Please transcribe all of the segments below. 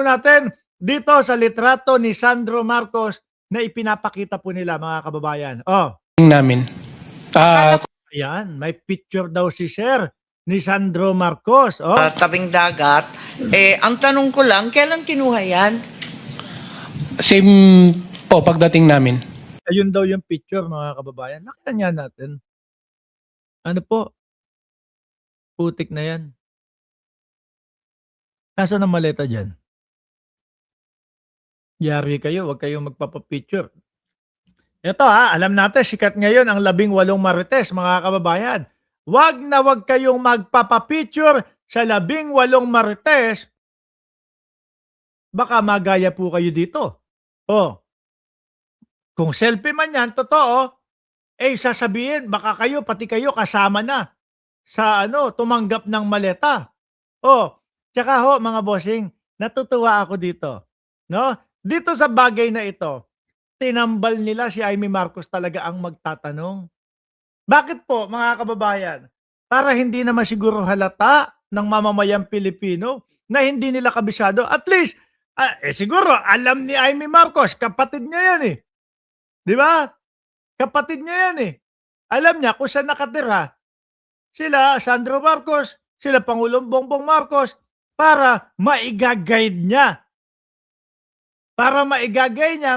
natin dito sa litrato ni Sandro Marcos na ipinapakita po nila, mga kababayan. Namin. Ayan, may picture daw si Sir ni Sandro Marcos. Tabing dagat. Ang tanong ko lang, kailan kinuha yan? Same po pagdating namin. Ayun daw yung picture, mga kababayan. Nakita natin. Ano po? Putik na yan. Nasaan ang maleta dyan? Yari kayo, huwag kayong magpapapicture. Ito alam natin, sikat ngayon ang 18 Marites, mga kababayan. Wag na wag kayong magpapapicture sa 18 Marites. Baka magaya po kayo dito. Kung selfie man yan, totoo, sasabihin, baka kayo, pati kayo, kasama na sa tumanggap ng maleta. Tsaka mga bossing, natutuwa ako dito. No? Dito sa bagay na ito, tinambal nila si Amy Marcos talaga ang magtatanong. Bakit po, mga kababayan? Para hindi naman siguro halata ng mamamayang Pilipino na hindi nila kabisado. At least, siguro alam ni Amy Marcos, kapatid niya yan eh. Di ba? Kapatid niya yan eh. Alam niya kung saan nakatira. Sila, Sandro Marcos, sila Pangulong Bongbong Marcos, para maigagayad niya. Para maigagay niya,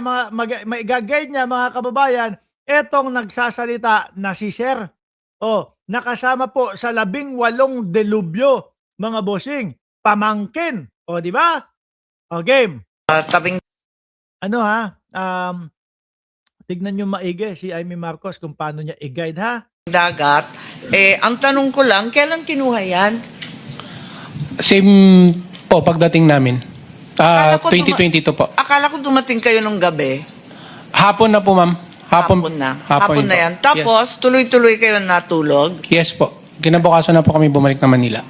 mga kababayan, etong nagsasalita na si Sir. Nakasama po sa 18 delubyo, mga bossing, pamangkin. Di ba? Game. Tabing Tignan nyo maigi si Amy Marcos kung paano niya i-guide, ha? dagat. Ang tanong ko lang, kailan kinuha yan? Same po pagdating namin. Akala ko 2022 po. Akala ko dumating kayo nung gabi. Hapon na po, ma'am. Hapon na. Hapon na po. yan. Tapos, tuloy-tuloy kayo natulog. Yes po. Kinabukasan na po kami bumalik na Manila.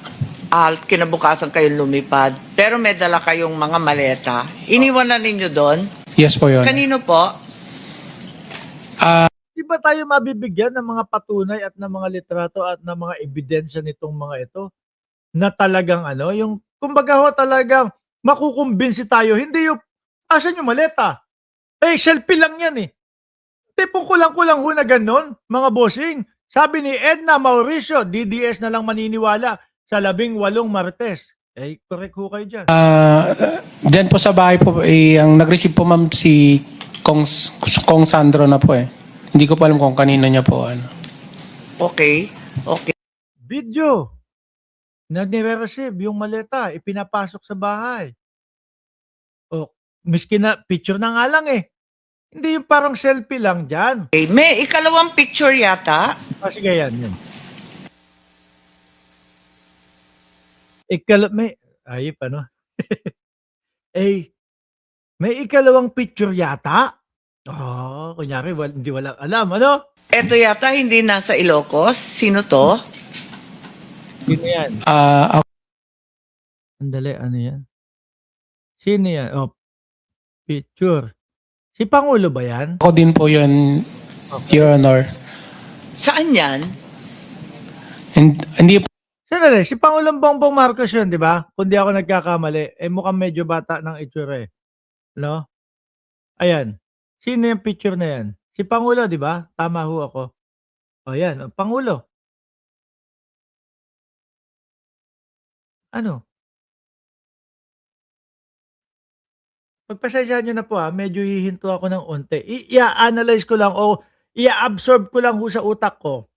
Kinabukasan kayo lumipad. Pero may dala kayong mga maleta. Iniwan na ninyo doon? Yes po yun. Kanino po? Di ba tayo mabibigyan ng mga patunay at ng mga litrato at ng mga ebidensya nitong mga ito? Na talagang yung kumbaga talagang makukumbinsi tayo. Hindi yung, asan yung maleta? Selfie lang yan eh. Tipong kulang-kulang ho na ganon, mga bossing. Sabi ni Edna Mauricio, DDS na lang maniniwala sa 18 Marites. Correct ho kayo dyan. Diyan po sa bahay po, ang nag-receive po ma'am si Kong Sandro na po eh. Hindi ko pa alam kung kanina niya po Okay. Video. Nire-receive yung maleta, ipinapasok sa bahay. Miski na picture na nga lang eh. Hindi yung parang selfie lang dyan. May ikalawang picture yata. Sige yan. Ayip may ikalawang picture yata. Kunyari, hindi walang alam, Ito yata hindi nasa Ilocos. Sino to? Sino yan? Andali, ano yan? Sino yan? Picture. Si Pangulo ba yan? Ako din po yun, Your Honor. Saan yan? Hindi po. Sandali, si Pangulong Bongbong Marcos yun, di ba? Kung di ako nagkakamali, mukhang medyo bata ng itsura eh. No? Ayan. Sino yung picture na yan? Si Pangulo, di ba? Tama ho ako. Yan. Pangulo. Pagpasensyahan nyo na po medyo hihinto ako ng onte. I-analyze ko lang o i-absorb ko lang ho sa utak ko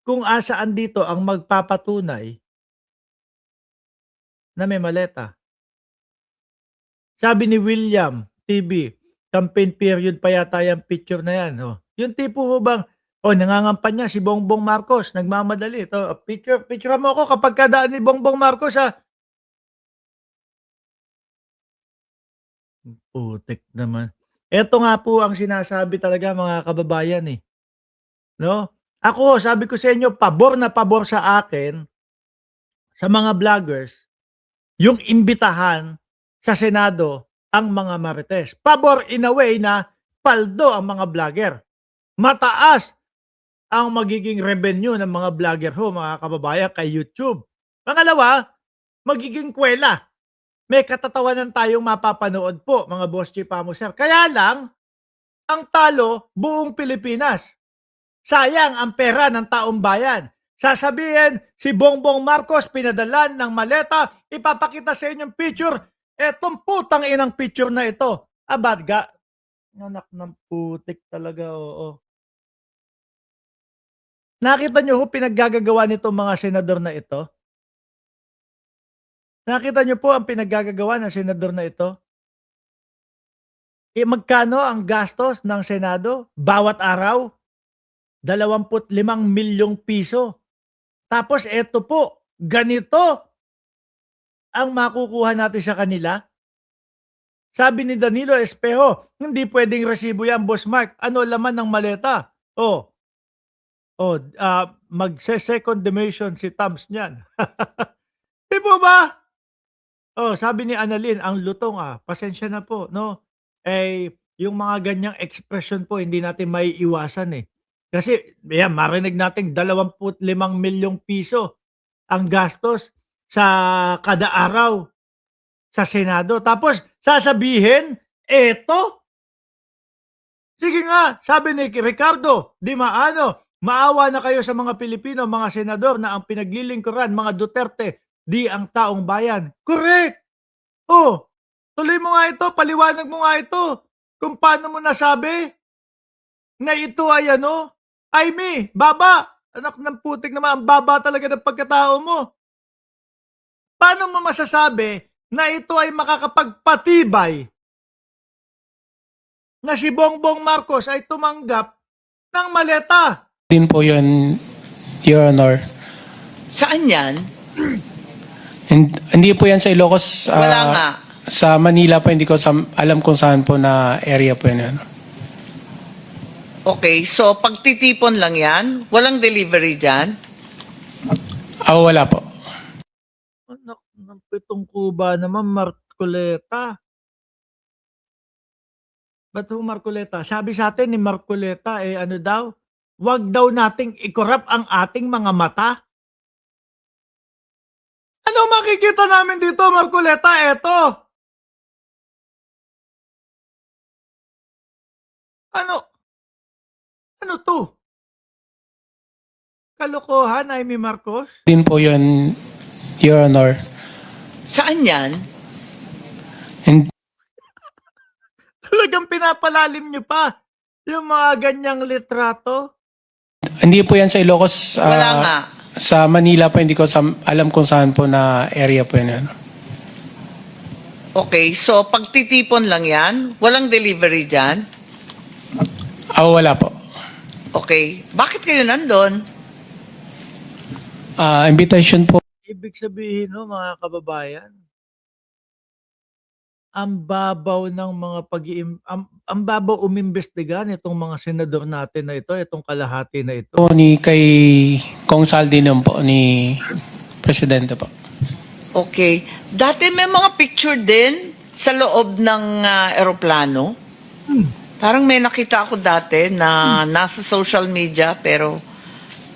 kung asaan dito ang magpapatunay na may maleta. Sabi ni William TV, campaign period pa yata yung picture na yan. Yung tipo ho bang, nangangampanya si Bongbong Marcos, nagmamadali. Picture mo ako kapag kadaan ni Bongbong Marcos Putik naman. Ito nga po ang sinasabi talaga, mga kababayan eh. No? Ako, sabi ko sa inyo, pabor na pabor sa akin, sa mga vloggers, yung imbitahan sa Senado ang mga Marites. Pabor in a way na paldo ang mga vlogger. Mataas ang magiging revenue ng mga vlogger mga kababayan, kay YouTube. Pangalawa, magiging kwela may katatawanan tayong mapapanood po, mga Boss Chief Amo Sir. Kaya lang, ang talo, buong Pilipinas. Sayang ang pera ng taong bayan. Sasabihin, si Bongbong Marcos pinadalan ng maleta, ipapakita sa inyong picture, etong putang inang picture na ito. Abadga, anak ng putik talaga, oo. Nakita niyo ho pinaggagawa nitong mga senador na ito? Nakita niyo po ang pinaggagawa ng senador na ito? Magkano ang gastos ng Senado bawat araw? 25 milyong piso. Tapos eto po, ganito ang makukuha natin sa kanila. Sabi ni Danilo Espejo, hindi pwedeng resibo yan, Boss Mark. Ano laman ng maleta? Magse-second dimension si Tams niyan. Di po ba? Sabi ni Annalyn, ang lutong pasensya na po, no? Yung mga ganyang expression po, hindi natin maiiwasan eh. Kasi, yan, marinig natin 25 milyong piso ang gastos sa kada araw sa Senado. Tapos, sasabihin, eto? Sige nga, sabi ni Ricardo, di maano, maawa na kayo sa mga Pilipino, mga senador na ang pinaglilingkuran, mga Duterte, di ang taong bayan. Correct! Tuloy mo nga ito, paliwanag mo nga ito. Kung paano mo nasabi na ito ay Aimee, baba. Anak ng putik naman, ang baba talaga ng pagkatao mo. Paano mo masasabi na ito ay makakapagpatibay na si Bongbong Marcos ay tumanggap ng maleta? Din po yun, Your Honor. Saan yan? Hindi po yan sa Ilocos. Wala nga. Sa Manila po, hindi ko alam kung saan po na area po yun. Okay, so pagtitipon lang yan? Walang delivery dyan? Wala po. Anak ng pitong kuba naman, Marcoleta. Ba't ho Marcoleta? Sabi sa atin ni Marcoleta, ano daw? Wag daw nating ikorap ang ating mga mata. Ano makikita namin dito, Marcoleta? Eto. Ano to? Kalokohan, Aimee Marcos? Din po yun, Your Honor. Saan yan? Talagang pinapalalim nyo pa yung mga ganyang litrato? Hindi po yan sa Ilocos. Wala nga. Sa Manila po, hindi ko alam kung saan po na area po yun. Okay, so pagtitipon lang yan? Walang delivery dyan? Wala po. Okay, bakit kayo nandun? Invitation po. Ibig sabihin, mga kababayan, ang babaw ng mga ang babaw umimbestiga nitong mga senador natin na ito, itong kalahati na ito. Kay Kong Saldi nun po, ni Presidente po. Okay, dati may mga picture din sa loob ng eroplano. Parang may nakita ako dati na nasa social media, pero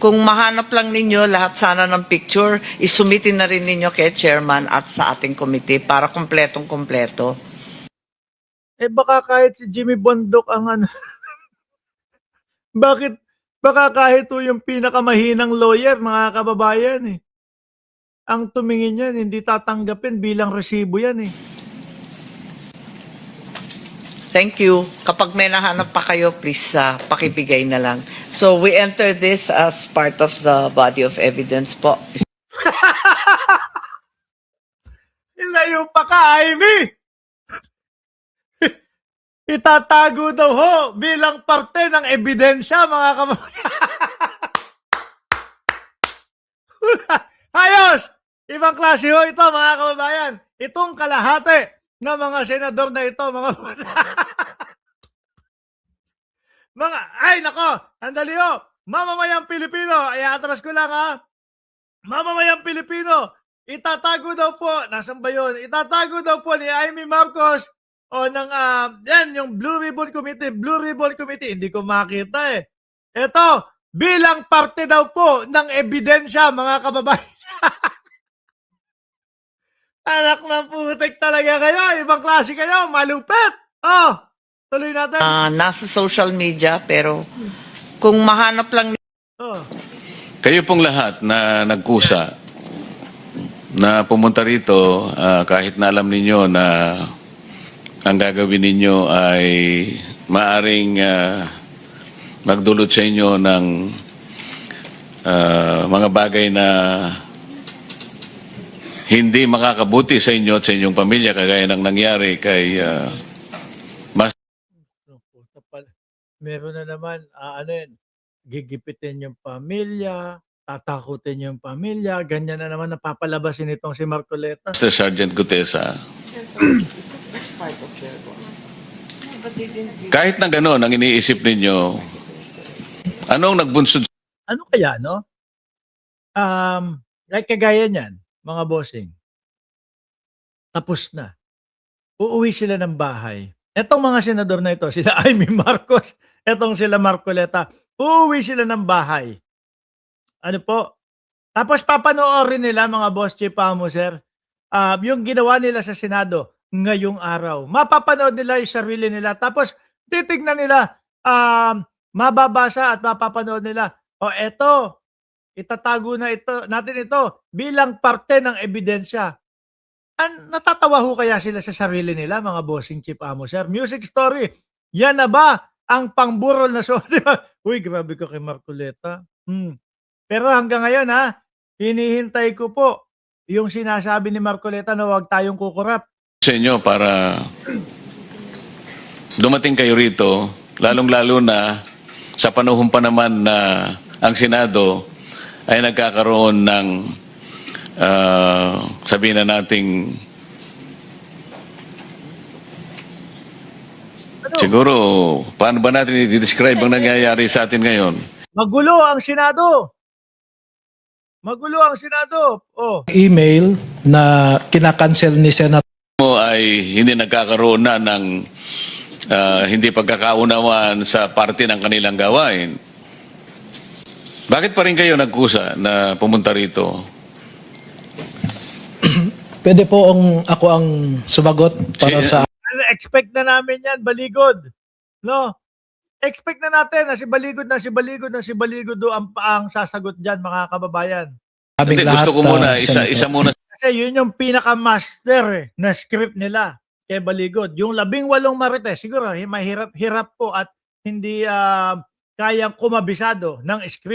kung mahanap lang ninyo lahat sana ng picture, isumitin na rin ninyo kay chairman at sa ating committee para kompletong-kompleto. Baka kahit si Jimmy Bondok ang baka kahit yung pinakamahinang lawyer, mga kababayan ang tumingin yan, hindi tatanggapin bilang resibo yan Thank you. Kapag may nahanap pa kayo, please pakibigay na lang. So we enter this as part of the body of evidence po. Ilayo pa ka, Aimee! Itatago daw ho bilang parte ng ebidensya, mga kababayan. Ayos! Ibang klase ho ito, mga kababayan. Itong kalahati ng mga senador na ito, ay nako, andali ho. Mamamayang Pilipino, ay atras ko lang Mamamayang Pilipino, itatago daw po, nasan ba yun? Itatago daw po ni Aimee Marcos ng yung Blue Ribbon Committee, hindi ko makita Ito, bilang parte daw po ng ebidensya, mga kababayan. Anak na putik talaga kayo. Ibang klase kayo. Malupit. Oh, tuloy natin. Nasa social media, pero kung mahanap lang Oh, Kayo pong lahat na nagkusa na pumunta rito kahit na alam ninyo na ang gagawin ninyo ay maaring magdulot sa inyo ng mga bagay na hindi makakabuti sa inyo at sa inyong pamilya kagaya ng nangyari kay puta pala. Meron na naman, ano yun, gigipitin yung pamilya, tatakutin yung pamilya, ganyan na naman napapalabasin itong si Marcoleta. Master Sergeant Gutesa. Kahit na gano'n ang iniisip ninyo, anong nagbunsod Ano kaya, no? Like kagaya niyan, mga bossing, tapos na. Uuwi sila ng bahay. Etong mga senador na ito, sila Amy Marcos, etong sila Marcoleta, uuwi sila ng bahay. Ano po? Tapos papanoorin nila, mga boss chief sir, yung ginawa nila sa Senado ngayong araw. Mapapanood nila yung sarili nila. Tapos titignan nila, mababasa at mapapanood nila. O eto, itatago na natin ito bilang parte ng ebidensya. Natatawa ho kaya sila sa sarili nila, mga bossing chief sir? Music story, yan na ba ang pangburol na so? Di ba? Uy, grabe ka kay Marcoleta. Pero hanggang ngayon hinihintay ko po yung sinasabi ni Marcoleta na huwag tayong kukurap. sa inyo para dumating kayo rito, lalong-lalo na sa panahon pa naman na ang Senado ay nagkakaroon ng sabihin na nating siguro, paano ba natin i-describe ang nangyayari sa atin ngayon? Magulo ang Senado. Magulo ang Senado. Oh, email na kinakancel ni Senator Mo ay hindi nagkakaroon na ng hindi pagkakaunawaan sa parte ng kanilang gawain. Bakit pa rin kayo nagkusa na pumunta rito? Pwede po ako ang sumagot para sa expect na namin yan, Baligod. No? Expect na natin na si Baligod do ang sasagot dyan, mga kababayan. aming Hindi, lahat. gusto ko muna, Senator. isa muna Kasi yun yung pinaka-master na script nila kay Baligod. Yung 18 marites, siguro mahirap po at hindi kayang kumabisado ng script.